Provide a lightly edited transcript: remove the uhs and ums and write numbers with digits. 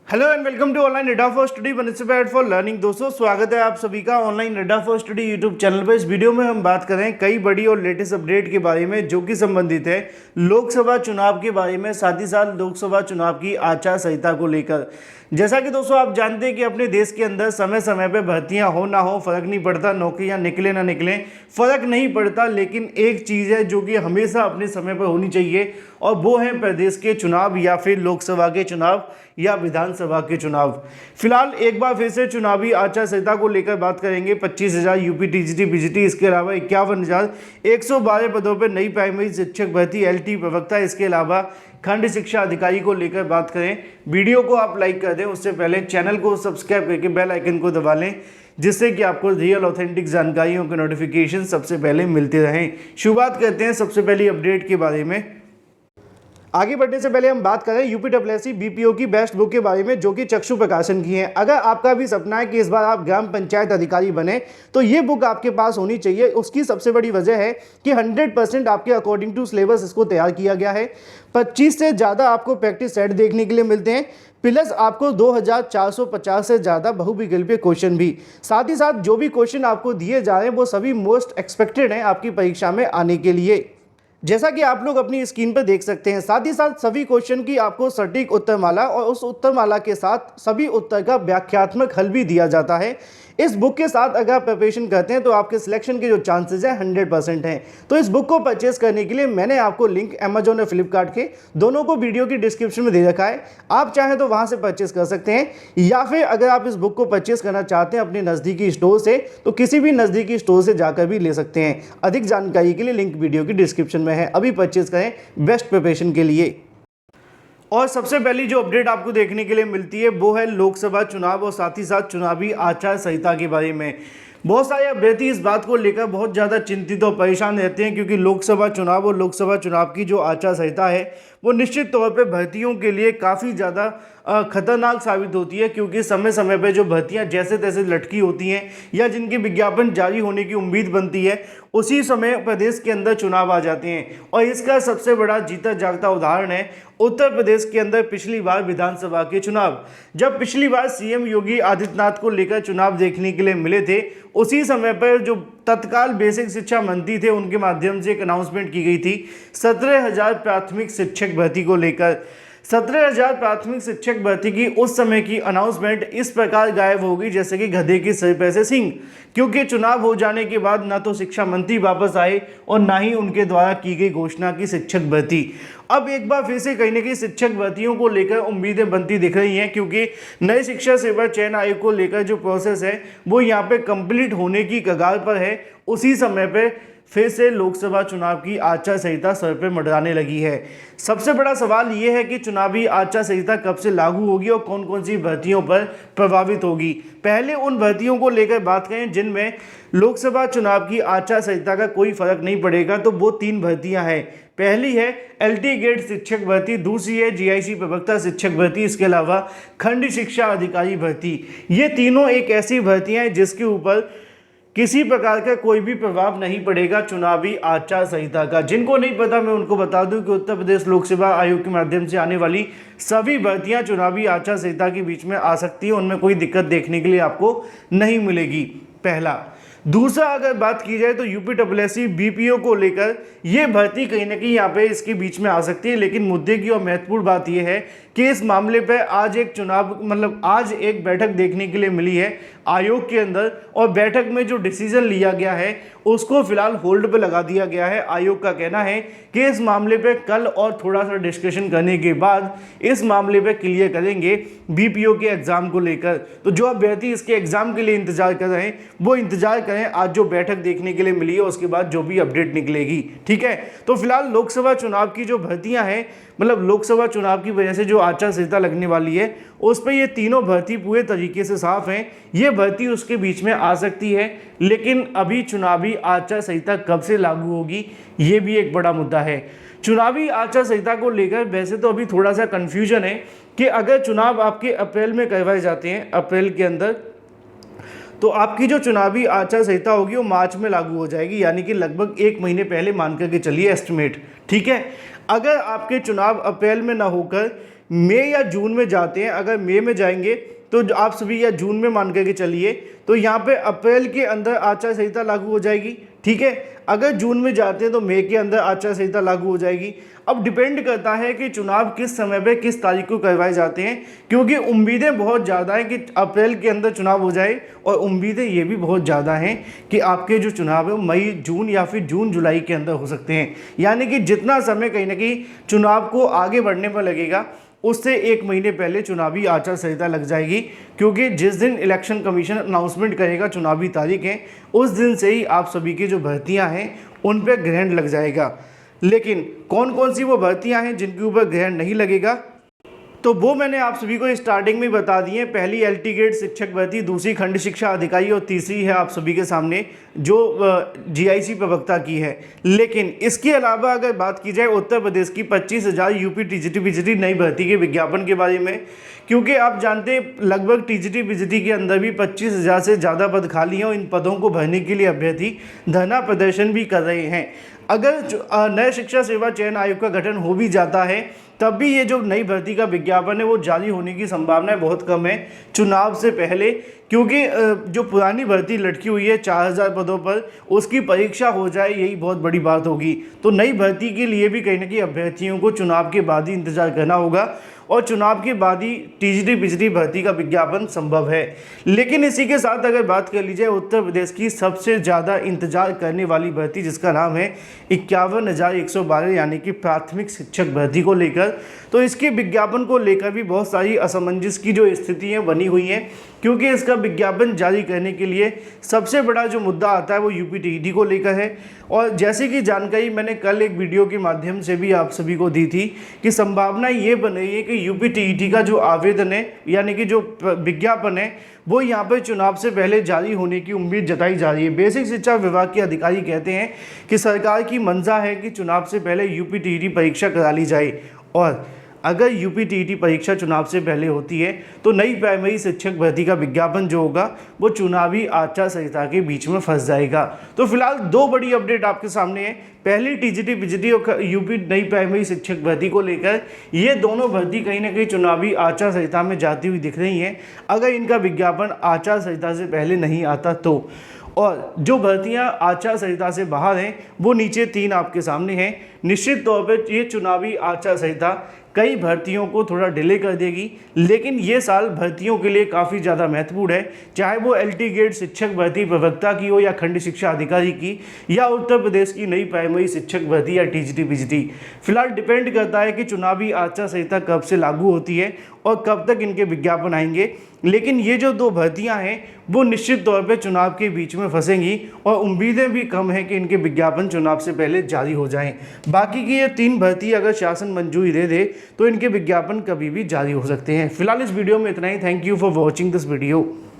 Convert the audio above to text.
Hello and welcome to online Adda for study prepared for learning. दोस्तों स्वागत है आप सभी का online Adda for study YouTube channel पर। इस वीडियो में हम बात कर रहे हैं कई बड़ी और लेटेस्ट अपडेट के बारे में जो कि संबंधित है लोकसभा चुनाव के बारे में, साथ ही साथ लोकसभा चुनाव की आचार संहिता को लेकर। जैसा कि दोस्तों आप जानते हैं कि अपने देश के अंदर समय समय पर भर्तियां हो ना हो फर्क नहीं पड़ता, नौकरियां निकले ना निकले फर्क नहीं पड़ता, लेकिन एक चीज़ है जो कि हमेशा अपने समय पर होनी चाहिए और वो है प्रदेश के चुनाव या फिर लोकसभा के चुनाव या विधानसभा के चुनाव। फिलहाल एक बार फिर से चुनावी आचार संहिता को लेकर बात करेंगे। 25,000 यूपी टीजीटी बीजीटी, इसके अलावा 51,112 पदों पर नई प्राइमरी शिक्षक भर्ती, एलटी प्रवक्ता, इसके अलावा खंड शिक्षा अधिकारी को लेकर बात करें। वीडियो को आप लाइक कर दें, उससे पहले चैनल को सब्सक्राइब करके बेल आइकन को दबा लें जिससे कि आपको रियल ऑथेंटिक जानकारियों के नोटिफिकेशन सबसे पहले मिलते रहें। शुरुआत करते हैं सबसे पहली अपडेट के बारे में। आगे बढ़ने से पहले हम बात करें यूपीडब्ल्यूएससी बीपीओ की बेस्ट बुक के बारे में जो कि चक्षु प्रकाशन की है। अगर आपका भी सपना है कि इस बार आप ग्राम पंचायत अधिकारी बने तो ये बुक आपके पास होनी चाहिए। उसकी सबसे बड़ी वजह है कि 100% आपके अकॉर्डिंग टू सिलेबस इसको तैयार किया गया है। 25 से ज़्यादा आपको प्रैक्टिस सेट देखने के लिए मिलते हैं, प्लस आपको 2450 से ज़्यादा बहुविकल्पीय क्वेश्चन भी। साथ ही साथ जो भी क्वेश्चन आपको दिए जा रहे हैं वो सभी मोस्ट एक्सपेक्टेड हैं आपकी परीक्षा में आने के लिए, जैसा कि आप लोग अपनी स्क्रीन पर देख सकते हैं। साथ ही साथ सभी क्वेश्चन की आपको सटीक उत्तरमाला और उस उत्तरमाला के साथ सभी उत्तर का व्याख्यात्मक हल भी दिया जाता है। इस बुक के साथ अगर आप प्रिपरेशन करते हैं तो आपके सिलेक्शन के जो चांसेस हैं 100% हैं। तो इस बुक को परचेस करने के लिए मैंने आपको लिंक अमेजॉन और फ्लिपकार्ट के दोनों को वीडियो की डिस्क्रिप्शन में दे रखा है। आप चाहें तो वहां से परचेस कर सकते हैं, या फिर अगर आप इस बुक को परचेस करना चाहते हैं अपने नज़दीकी स्टोर से तो किसी भी नज़दीकी स्टोर से जाकर भी ले सकते हैं। अधिक जानकारी के लिए लिंक वीडियो की डिस्क्रिप्शन में है। अभी परचेस करें बेस्ट प्रिपरेशन के लिए। और सबसे पहली जो अपडेट आपको देखने के लिए मिलती है वो है लोकसभा चुनाव और साथ ही साथ चुनावी आचार संहिता के बारे में। बहुत सारे अभ्यर्थी इस बात को लेकर बहुत ज़्यादा चिंतित और परेशान रहते हैं क्योंकि लोकसभा चुनाव और लोकसभा चुनाव की जो आचार संहिता है वो निश्चित तौर पे भर्तियों के लिए काफ़ी ज़्यादा खतरनाक साबित होती है, क्योंकि समय समय पे जो भर्तियां जैसे तैसे लटकी होती हैं या जिनकी विज्ञापन जारी होने की उम्मीद बनती है उसी समय प्रदेश के अंदर चुनाव आ जाते हैं। और इसका सबसे बड़ा जीता जागता उदाहरण है उत्तर प्रदेश के अंदर पिछली बार विधानसभा के चुनाव। जब पिछली बार सीएम योगी आदित्यनाथ को लेकर चुनाव देखने के लिए मिले थे, उसी समय पर जो तत्काल बेसिक शिक्षा मंत्री थे उनके माध्यम से एक अनाउंसमेंट की गई थी 17,000 प्राथमिक शिक्षक भर्ती को लेकर। 17,000 प्राथमिक शिक्षक भर्ती की उस समय की अनाउंसमेंट इस प्रकार गायब हो गई जैसे कि गधे के सिर पे से सींग, क्योंकि चुनाव हो जाने के बाद ना तो शिक्षा मंत्री वापस आए और ना ही उनके द्वारा की गई घोषणा की शिक्षक भर्ती। अब एक बार फिर से कहीं ना कहीं शिक्षक भर्तियों को लेकर उम्मीदें बनती दिख रही हैं, क्योंकि नए शिक्षा सेवा चयन आयोग को लेकर जो प्रोसेस है वो यहाँ पे कंप्लीट होने की कगार पर है। उसी समय पे फिर से लोकसभा चुनाव की आचार संहिता सर पर मंडराने लगी है। सबसे बड़ा सवाल ये है कि चुनावी आचार संहिता कब से लागू होगी और कौन कौन सी भर्तियों पर प्रभावित होगी। पहले उन भर्तियों को लेकर बात करें जिनमें लोकसभा चुनाव की आचार संहिता का कोई फर्क नहीं पड़ेगा, तो वो 3 भर्तियां हैं। पहली है एलटी गेट शिक्षक भर्ती, दूसरी है जीआईसी प्रवक्ता शिक्षक भर्ती, इसके अलावा खंड शिक्षा अधिकारी भर्ती। ये तीनों एक ऐसी भर्तियां हैं जिसके ऊपर किसी प्रकार का कोई भी प्रभाव नहीं पड़ेगा चुनावी आचार संहिता का। जिनको नहीं पता मैं उनको बता दूं कि उत्तर प्रदेश लोक सेवा आयोग के माध्यम से आने वाली सभी भर्तियां चुनावी आचार संहिता के बीच में आ सकती है, उनमें कोई दिक्कत देखने के लिए आपको नहीं मिलेगी। पहला। दूसरा, अगर बात की जाए तो यूपीडब्ल्यूएससी बीपीओ को लेकर ये भर्ती कहीं ना कहीं यहाँ पे इसके बीच में आ सकती है, लेकिन मुद्दे की और महत्वपूर्ण बात यह है कि इस मामले पे आज एक बैठक देखने के लिए मिली है आयोग के अंदर, और बैठक में जो डिसीजन लिया गया है उसको फिलहाल होल्ड पे लगा दिया गया है। आयोग का कहना है कि इस मामले पे कल और थोड़ा सा डिस्कशन करने के बाद इस मामले पे क्लियर करेंगे बीपीओ के एग्जाम को लेकर। तो जो अभ्यर्थी इसके एग्जाम के लिए इंतजार कर रहे हैं वो इंतजार करें, आज जो बैठक देखने के लिए मिली है उसके बाद जो भी अपडेट निकलेगी। ठीक है, तो फिलहाल लोकसभा चुनाव की जो भर्तियां हैं, लोकसभा चुनाव की वजह से जो आचार संहिता लगने वाली है उस पर ये तीनों भर्ती पूरे तरीके से साफ हैं। ये भर्ती उसके बीच में आ सकती है, लेकिन अभी चुनावी आचार संहिता कब से लागू होगी ये भी एक बड़ा मुद्दा है। चुनावी आचार संहिता को लेकर वैसे तो अभी थोड़ा सा कंफ्यूजन है कि अगर चुनाव आपके अप्रैल में करवाए जाते हैं, अप्रैल के अंदर, तो आपकी जो चुनावी आचार संहिता होगी वो मार्च में लागू हो जाएगी, यानी कि लगभग 1 महीने पहले मान करके चलिए एस्टिमेट। ठीक है, अगर आपके चुनाव अप्रैल में ना होकर मई या जून में जाते हैं, अगर मई में जाएंगे तो आप सभी, या जून में मान करके चलिए, तो यहाँ पे अप्रैल के अंदर आचार संहिता लागू हो जाएगी। ठीक है, अगर जून में जाते हैं तो मई के अंदर आचार संहिता लागू हो जाएगी। अब डिपेंड करता है कि चुनाव किस समय पे किस तारीख को करवाए जाते हैं, क्योंकि उम्मीदें बहुत ज़्यादा हैं कि अप्रैल के अंदर चुनाव हो जाए, और उम्मीदें ये भी बहुत ज़्यादा हैं कि आपके जो चुनाव है वो मई जून या फिर जून जुलाई के अंदर हो सकते हैं। यानी कि जितना समय कहीं ना कहीं चुनाव को आगे बढ़ने पर लगेगा, उससे 1 महीने पहले चुनावी आचार संहिता लग जाएगी, क्योंकि जिस दिन इलेक्शन कमीशन अनाउंसमेंट करेगा चुनावी तारीखें, उस दिन से ही आप सभी की जो भर्तियां हैं उन पर ग्रहण लग जाएगा। लेकिन कौन कौन सी वो भर्तियां हैं जिनके ऊपर ग्रहण नहीं लगेगा, तो वो मैंने आप सभी को स्टार्टिंग में बता दी है। पहली एलटी ग्रेड शिक्षक भर्ती, दूसरी खंड शिक्षा अधिकारी, और तीसरी है आप सभी के सामने जो जीआईसी प्रवक्ता की है। लेकिन इसके अलावा अगर बात की जाए उत्तर प्रदेश की 25,000 यूपी टीजीटी पीजीटी नई भर्ती के विज्ञापन के बारे में, क्योंकि आप जानते हैं लगभग टीजीटी पीजीटी के अंदर भी 25,000 से ज़्यादा पद खाली हैं, और इन पदों को भरने के लिए अभ्यर्थी धरना प्रदर्शन भी कर रहे हैं। अगर नए शिक्षा सेवा चयन आयोग का गठन हो भी जाता है, तब भी ये जो नई भर्ती का विज्ञापन है वो जारी होने की संभावनाएं बहुत कम है चुनाव से पहले, क्योंकि जो पुरानी भर्ती लटकी हुई है 4,000 पदों पर, उसकी परीक्षा हो जाए, यही बहुत बड़ी बात होगी। तो नई भर्ती के लिए भी कहीं ना कहीं अभ्यर्थियों को चुनाव के बाद ही इंतजार करना होगा, और चुनाव के बाद ही टीजीटी पीजीटी भर्ती का विज्ञापन संभव है। लेकिन इसी के साथ अगर बात कर ली जाए उत्तर प्रदेश की सबसे ज़्यादा इंतजार करने वाली भर्ती, जिसका नाम है 51,112, यानी कि प्राथमिक शिक्षक भर्ती को लेकर, तो इसके विज्ञापन को लेकर भी बहुत सारी असमंजस की जो स्थितियाँ बनी हुई हैं, क्योंकि इसका विज्ञापन जारी करने के लिए सबसे बड़ा जो मुद्दा आता है वो यूपी टीईटी को लेकर है। और जैसे कि जानकारी मैंने कल एक वीडियो के माध्यम से भी आप सभी को दी थी कि संभावना ये बन रही है कि यूपी टीईटी का जो आवेदन है, यानी कि जो विज्ञापन है, वो यहाँ पर चुनाव से पहले जारी होने की उम्मीद जताई जा रही है। बेसिक शिक्षा विभाग के अधिकारी कहते हैं कि सरकार की मंशा है कि चुनाव से पहले यूपी टीईटी परीक्षा करा ली जाए, और अगर यूपी टीईटी परीक्षा चुनाव से पहले होती है तो नई प्राइमरी शिक्षक भर्ती का विज्ञापन जो होगा वो चुनावी आचार संहिता के बीच में फंस जाएगा। तो फिलहाल 2 बड़ी अपडेट आपके सामने है। पहली टीजीटी पीजीटी और यूपी नई प्राइमरी शिक्षक भर्ती को लेकर, ये दोनों भर्ती कहीं ना कहीं चुनावी आचार संहिता में जाती हुई दिख रही हैं, अगर इनका विज्ञापन आचार संहिता से पहले नहीं आता तो। और जो भर्तियां आचार संहिता से बाहर हैं वो नीचे 3 आपके सामने हैं। निश्चित तौर पर ये चुनावी आचार संहिता कई भर्तियों को थोड़ा डिले कर देगी, लेकिन ये साल भर्तियों के लिए काफ़ी ज़्यादा महत्वपूर्ण है, चाहे वो एलटी ग्रेड शिक्षक भर्ती प्रवक्ता की हो, या खंड शिक्षा अधिकारी की, या उत्तर प्रदेश की नई प्राइमरी शिक्षक भर्ती, या टीजीटी पीजीटी। फिलहाल डिपेंड करता है कि चुनावी आचार संहिता कब से लागू होती है और कब तक इनके विज्ञापन आएंगे। लेकिन ये जो 2 भर्तियां हैं वो निश्चित तौर पे चुनाव के बीच में फंसेंगी, और उम्मीदें भी कम है कि इनके विज्ञापन चुनाव से पहले जारी हो जाएं। बाकी की ये 3 भर्ती अगर शासन मंजूरी दे दे तो इनके विज्ञापन कभी भी जारी हो सकते हैं। फिलहाल इस वीडियो में इतना ही। Thank you for watching this video.